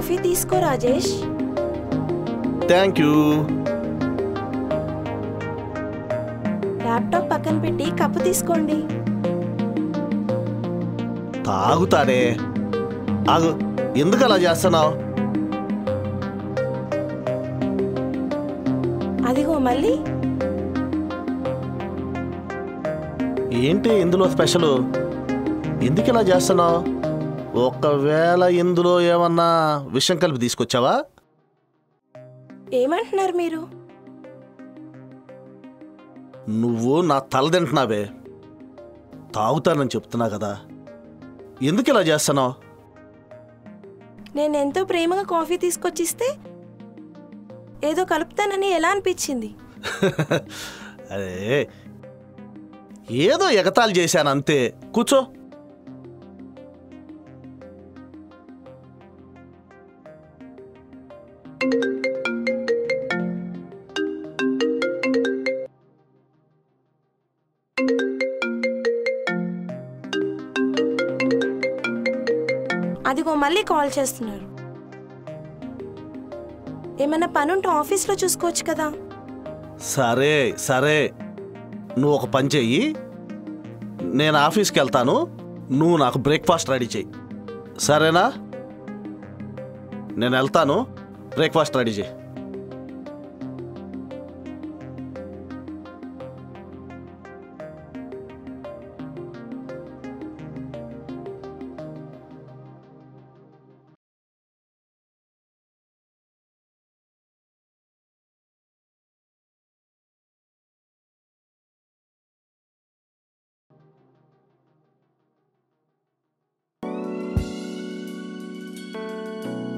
Coffee తీసుకో Rajesh. Thank you. Laptop పక్కన పెట్టి కప్పు తీసుకోండి. తాగుతానే. ఆగు, ఎందుకు అలా చేస్తున్నావు? అదిగో మళ్ళీ. ఏంటి ఇందులో స్పెషల్? ఎందుకు ఇలా చేస్తున్నావు? ఒకవేళ ఇందులో ఏమన్నా విషం కలిపి తీసుకొచ్చావా? ఏమంటున్నారు మీరు? నువ్వు నా తల తింటున్నావే. తాగుతానని చెప్తున్నా కదా, ఎందుకు ఇలా చేస్తున్నావు? నేను ఎంతో ప్రేమగా కాఫీ తీసుకొచ్చిస్తే ఏదో కలుపుతానని ఎలా అనిపించింది? అరే, ఏదో ఎగతాళి చేశాను అంతే. కూర్చో. అదిగో మళ్ళీ కాల్ చేస్తున్నారు. ఏమైనా పనుంటే ఆఫీస్లో చూసుకోవచ్చు కదా. సరే సరే, నువ్వు ఒక పని చెయ్యి. నేను ఆఫీస్కి వెళ్తాను, నువ్వు నాకు బ్రేక్ఫాస్ట్ రెడీ చెయ్యి. సరేనా? నేను వెళ్తాను, బ్రేక్ఫాస్ట్ రెడీ చెయ్యి.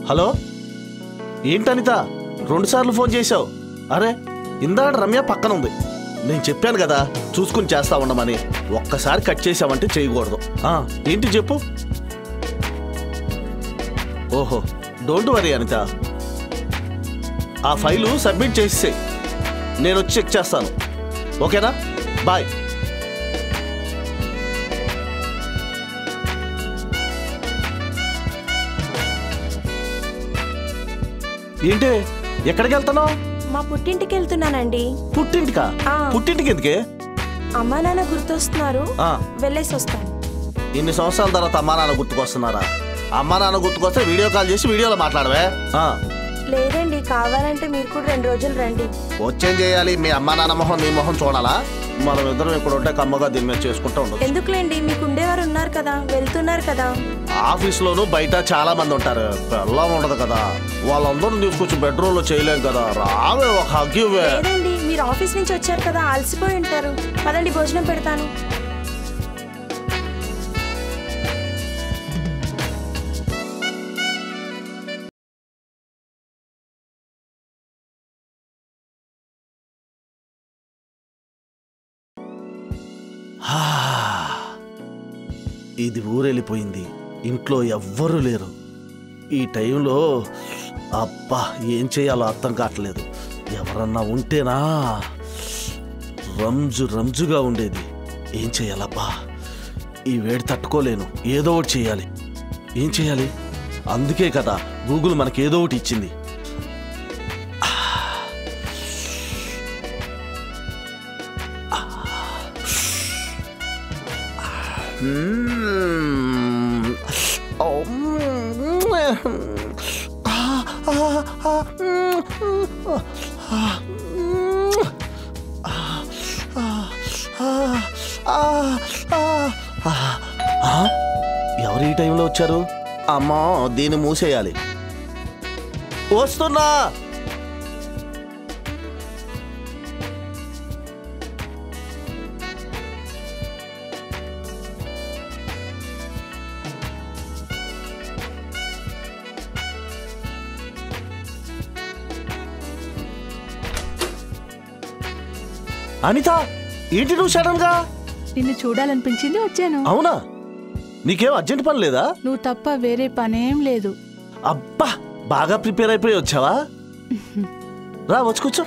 హలో, ఏంటనిత 2 సార్లు ఫోన్ చేశావు? అరే, ఇందాక రమ్య పక్కన ఉంది. నేను చెప్పాను కదా చూసుకుని చేస్తా ఉండమని. ఒక్కసారి కట్ చేసావంటే చేయకూడదు. ఏంటి చెప్పు. ఓహో, డోంట్ వరీ అనిత. ఆ ఫైలు సబ్మిట్ చేసేయ్, నేను వచ్చి చెక్ చేస్తాను. ఓకేనా? బాయ్. ఏంటి, ఎక్కడికి వెళ్తున్నావు? మా పుట్టింటికి వెళ్తున్నానండి. పుట్టింటికా? పుట్టింటికి ఎందుకే? అమ్మా నాన్న గుర్తొస్తున్నారు, వెళ్ళేసి వస్తాను. ఇన్ని సంవత్సరాల తర్వాత అమ్మా నాన్న గుర్తుకొస్తున్నారా? అమ్మా నాన్న గుర్తుకొస్తే వీడియో కాల్ చేసి వీడియోలో మాట్లాడవే. లేదండి, కావాలంటే మీరు కూడా 2 రోజులు రండి. వచ్చేం చేయాలి? మీ అమ్మా నాన్న మొహం నీ మొహం చూడాలా? మనం ఇద్దరం ఇక్కడ ఉంటే కమ్మగా దీని మీద చేసుకుంటూ ఉండదు. ఎందుకులేండి, మీకు ఉండేవారు ఉన్నారు కదా, వెళ్తున్నారు కదా. ఆఫీస్లోనూ బయట చాలా మంది ఉంటారు, పిల్ల ఉండదు కదా. వాళ్ళందరూ తీసుకొచ్చి బెడ్రూమ్ లో చేయలేం కదా. రావే, ఒక హగ్ ఇవ్వే. లేదండి, మీరు ఆఫీస్ నుంచి వచ్చారు కదా, అలసిపోయి ఉంటారు. పదండి, భోజనం పెడతాను. ఇది ఊరెళ్ళిపోయింది, ఇంట్లో ఎవ్వరూ లేరు. ఈ టైంలో అబ్బా ఏం చేయాలో అర్థం కావట్లేదు. ఎవరన్నా ఉంటేనా రంజుగా ఉండేది. ఏం చేయాలబ్బా, ఈ వేడి తట్టుకోలేను. ఏదో ఒకటి చేయాలి. ఏం చేయాలి? అందుకే కదా గూగుల్ మనకి ఏదో ఒకటి ఇచ్చింది. ఎవరు ఈ టైంలో వచ్చారు? అమ్మా, దీన్ని మూసేయాలి. వస్తున్నా. అనిత, ఏంటి నువ్వు సడన్ గా? నిన్ను చూడాలనిపించింది, వచ్చాను. అవునా? నీకేం అర్జెంట్ పని లేదా? నువ్వు తప్ప వేరే పనేం లేదు. అబ్బా, బాగా ప్రిపేర్ అయిపోయి వచ్చావా? రా, వచ్చి కూర్చో.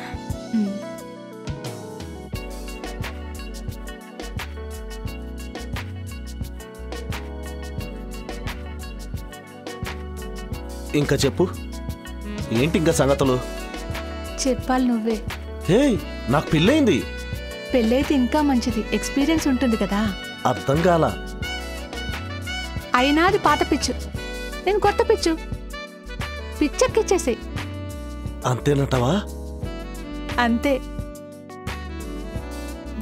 ఇంకా చెప్పు, ఏంటి ఇంకా సంగతులు? చెప్పాలి నువ్వే. హే, నాకు పెళ్ళయింది. పెళ్ళైతే ఇంకా మంచిది, ఎక్స్పీరియన్స్ ఉంటుంది కదా. అర్థం కాల. అయినా అది పాత పిచ్చు, నేను కొత్త పిచ్చు. పిచ్చెక్కిచ్చేసే. అంతేనటవా? అంతే.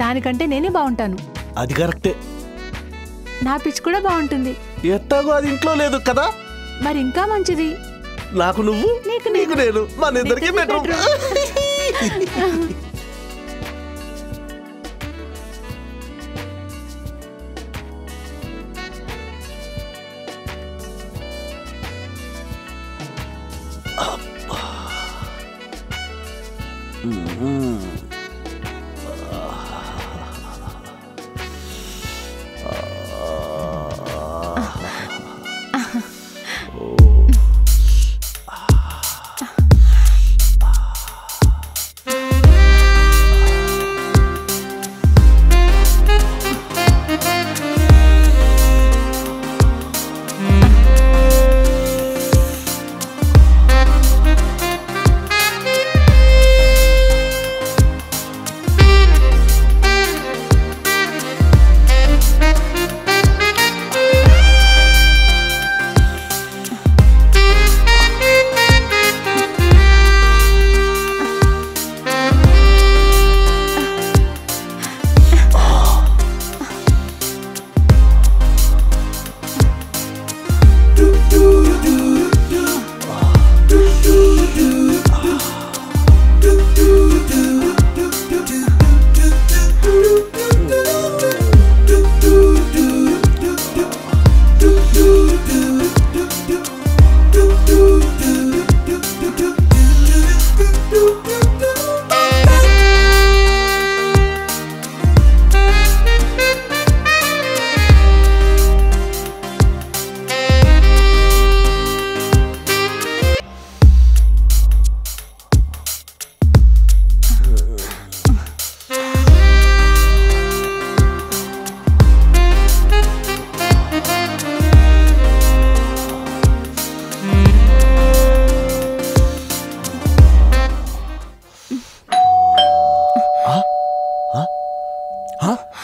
దానికంటే నేనే బాగుంటాను. అది కరెక్టే. నా పిచ్ కూడా బాగుంటుంది. ఎట్టాగో అది ఇంట్లో లేదు కదా. మరి ఇంకా మంచిది. నాకు నువ్వు, నీకు నేను, మన ఇద్దరికి బెడ్రూమ్.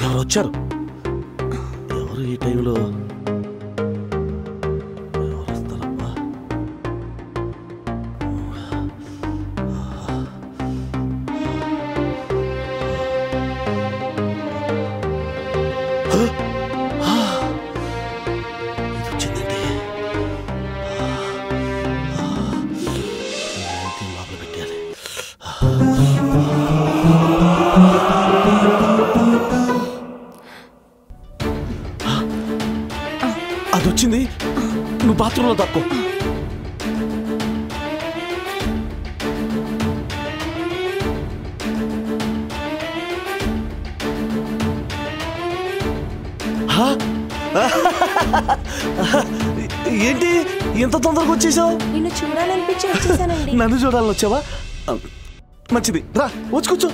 ఎవరు వచ్చారు? ఎవరు ఈ టైంలో? ఎవరు వస్తారబ్బా? ఇది వచ్చిందండి. లోపల పెట్టాలి. అది వచ్చింది. నువ్వు బాత్రూంలో తక్కువ. ఏంటి ఎంత తొందరగా వచ్చేసావు? నిన్ను చూడాలనిపించి వచ్చేసానండి. నన్ను చూడాలని వచ్చావా? మంచిది, రా వచ్చి కూర్చో.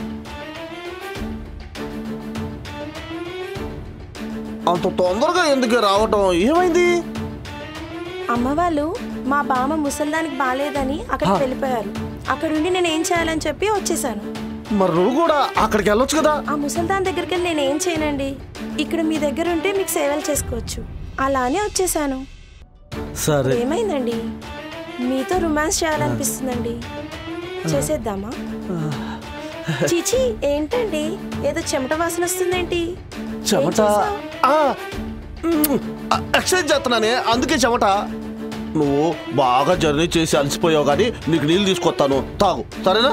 అంత తొందరగా ఎందుకు రావటం? ఏమైంది? అమ్మ వాళ్ళు మా బామ్మ ముసల్దానికి బాలేదని అక్కడికి వెళ్ళిపోయారు. అక్కడుండి నేను ఏం చేయాలని చెప్పి వచ్చేసాను. మరి నువ్వు కూడా అక్కడికి వెళ్ళొచ్చు కదా. ఆ ముసల్దాన్ దగ్గరికి వెళ్ళి నేను ఏం చేయనండి. ఇక్కడ మీ దగ్గర ఉంటే మీకు సేవలు చేసుకోవచ్చు, అలానే వచ్చేసాను. సరే, ఏమైందండి? మీతో రొమాన్స్ చేయాలనిపిస్తుందండి, చేసేద్దామా? చీచి, ఏంటండి ఏదో చెమట వాసన వస్తుందేంటి? చెమట ఎక్సర్సైజ్ చేస్తున్నానే, అందుకే చెమట. నువ్వు బాగా జర్నీ చేసి అలసిపోయావు కానీ నీకు నీళ్ళు తీసుకొస్తాను, తాగు, సరేనా?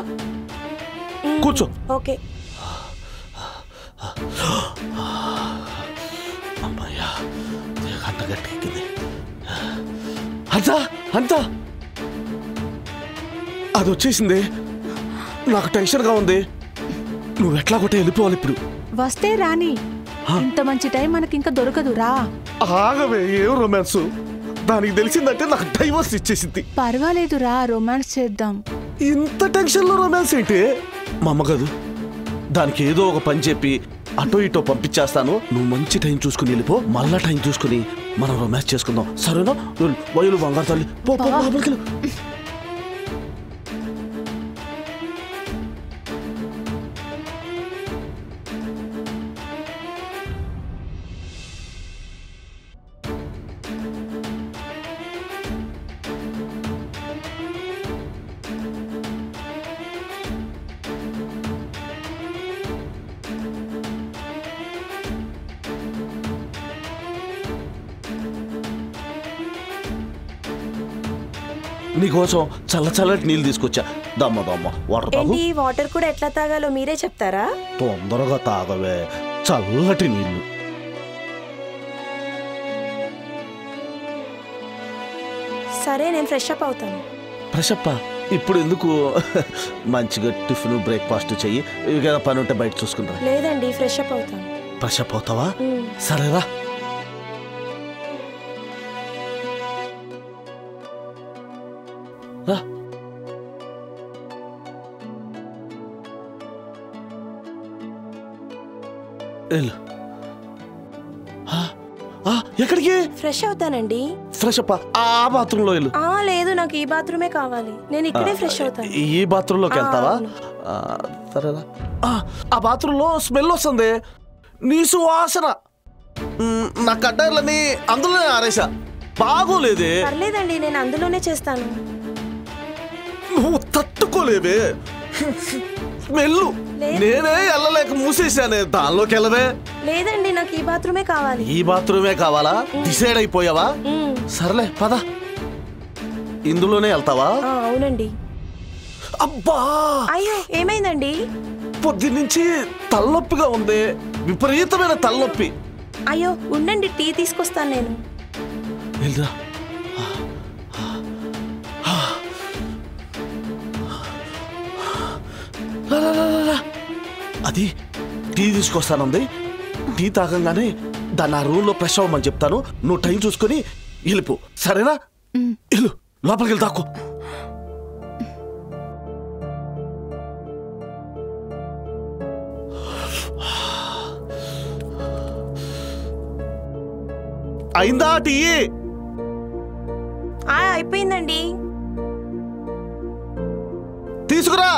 కూర్చో. ఓకే. అమ్మాయ్యా, గంట గట్టెక్కింది. అంతా అంతా అది వచ్చేసింది. నాకు టెన్షన్గా ఉంది. నువ్వు ఎట్లా కొట్టే వెళ్ళిపోవాలి ఇప్పుడు. వస్తే రాని, ఇంత మంచి టైం మనకి ఇంకా దొరకదు, రా. ఆగవే, ఏం రొమాన్స్? దానికి తెలిసిందంటే నాకు డైవర్స్ ఇచ్చేసింది. పర్వాలేదు రా, రొమాన్స్ చేద్దాం. ఇంత టెన్షన్లో రొమాన్స్ ఏంటి? మా అమ్మ కాదు, దానికి ఏదో ఒక పని చెప్పి అటో ఇటో పంపించేస్తాను. నువ్వు మంచి టైం చూసుకుని వెళ్ళిపో. మళ్ళా టైం చూసుకుని మనం రొమాన్స్ చేసుకుందాం, సరేనా? వయలు బంగారు తల్లి, పో పో లోపలికి. నీకోసం చల్లటి నీళ్ళు తీసుకొచ్చా. దమ్మ వాటర్ తాగు. వాటర్ కూడా ఎట్లా తాగాలో మీరే చెప్తారా? తొందరగా తాగవే, చల్లటి నీళ్ళు. సరే, నేను ఫ్రెష్ అప్ అవుతాను. ఫ్రెష్ అప్ ఇప్పుడు ఎందుకు? మంచిగా టిఫిన్ బ్రేక్ఫాస్ట్ చెయ్యి. ఏదైనా పని ఉంటే బయట చూసుకుంటా. లేదండి, ఫ్రెష్ అప్ అవుతాను. ఫ్రెష్ అప్ అవుతావా? సరేరా. రా. ఎక్కడికి? ఫ్రెష్ అవుతానండి. ఫ్రెష్ అప్ ఆ బాత్రూమ్ లో వెళ్ళు. లేదు, నాకు ఈ బాత్రూమే కావాలి. నేను ఇక్కడే ఫ్రెష్ అవుతాను. ఈ బాత్రూమ్ లోకి వెళ్తావా? సరేరా. ఆ బాత్రూమ్ లో స్మెల్ వస్తుంది, నీసు వాసన. నా కడ్డార్లని అందులోనే ఆరేసా, బాగోలేదే. పర్లేదండి, నేను అందులోనే చేస్తాను. నువ్వు తట్టుకోలేవే స్మెల్. నేనే వెళ్ళలేక మూసేసానే, దానిలోకి వెళ్ళవే. లేదండి, నాకు ఈ బాత్రూమే కావాలి. ఈ బాత్రూమే కావాలా? డిసైడ్ అయిపోయావా? సర్లే పద. ఇందులోనే వెళ్తావా? అవునండి. అబ్బా, అయ్యో, ఏమైందండి? పొద్దున్నుంచి తలనొప్పిగా ఉంది, విపరీతమైన తలనొప్పి. అయ్యో, ఉండండి, టీ తీసుకొస్తాను నేను. వెళ్ళరా. అది టీ తీసుకొస్తానుంది. టీ తాగంగానే దాన్ని ఆ రూమ్ లో ఫ్రెష్ అవ్వమని చెప్తాను. నువ్వు టైం చూసుకుని వెళ్ళిపో, సరేనా? వెళ్ళు, లోపలికి వెళ్ళి తాకో. అయిందా టీ? అయిపోయిందండి. తీసుకురా.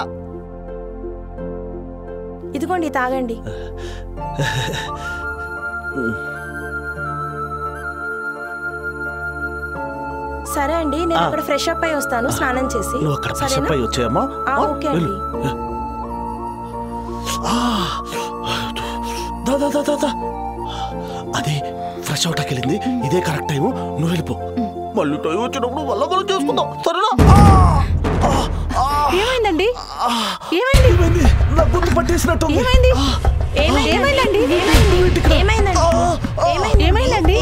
ఇదిగోండి, తాగండి. సరే అండి, నేను అక్కడ ఫ్రెష్ అప్ అయి వస్తాను, స్నానం చేసి. నువ్వు అక్కడ ఫ్రెష్ అప్ అయి వచ్చాయమ్మా? ఓకే అండి. అది ఫ్రెష్ అవుట్ వెళ్ళింది, ఇదే కరెక్ట్ టైము. నువ్వు వెళ్ళిపో, మళ్ళీ టైం వచ్చినప్పుడు వల్ల మనం చేసుకుందాం, సరేనా? ఏమైందండి? ఏమైంది? నా గుర్తు పట్టేసినట్టు. ఏమైందండి? ఏమైందండి?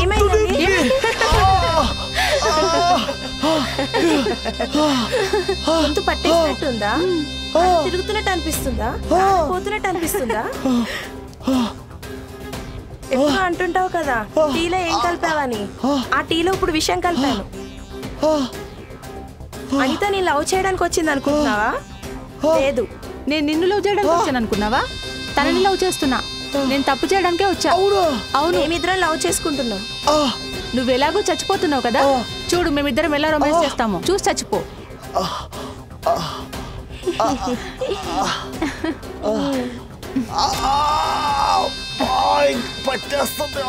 గొంతు పట్టేసినట్టుందా? తిరుగుతున్నట్టు అనిపిస్తుందా? పోతున్నట్టు అనిపిస్తుందా? ఎప్పుడు అంటుంటావు కదా టీలో ఏం కలిపావని. ఆ టీలో ఇప్పుడు విషయం కలిపాను. అనిత నేను లవ్ చేయడానికి వచ్చింది అనుకుంటున్నావా? లేదు. నేను నిన్ను లవ్ చేయడానికి వచ్చాను అనుకున్నావా? తనని లవ్ చేస్తున్నా. నేను తప్పు చేయడానికే వచ్చా. అవును, మేమిద్దరం లవ్ చేసుకుంటున్నాం. నువ్వు ఎలాగో చచ్చిపోతున్నావు కదా, చూడు మేమిద్దరం ఎలా రొమాన్స్ చేస్తామో చూసి చచ్చిపో. పట్టేస్తుంది.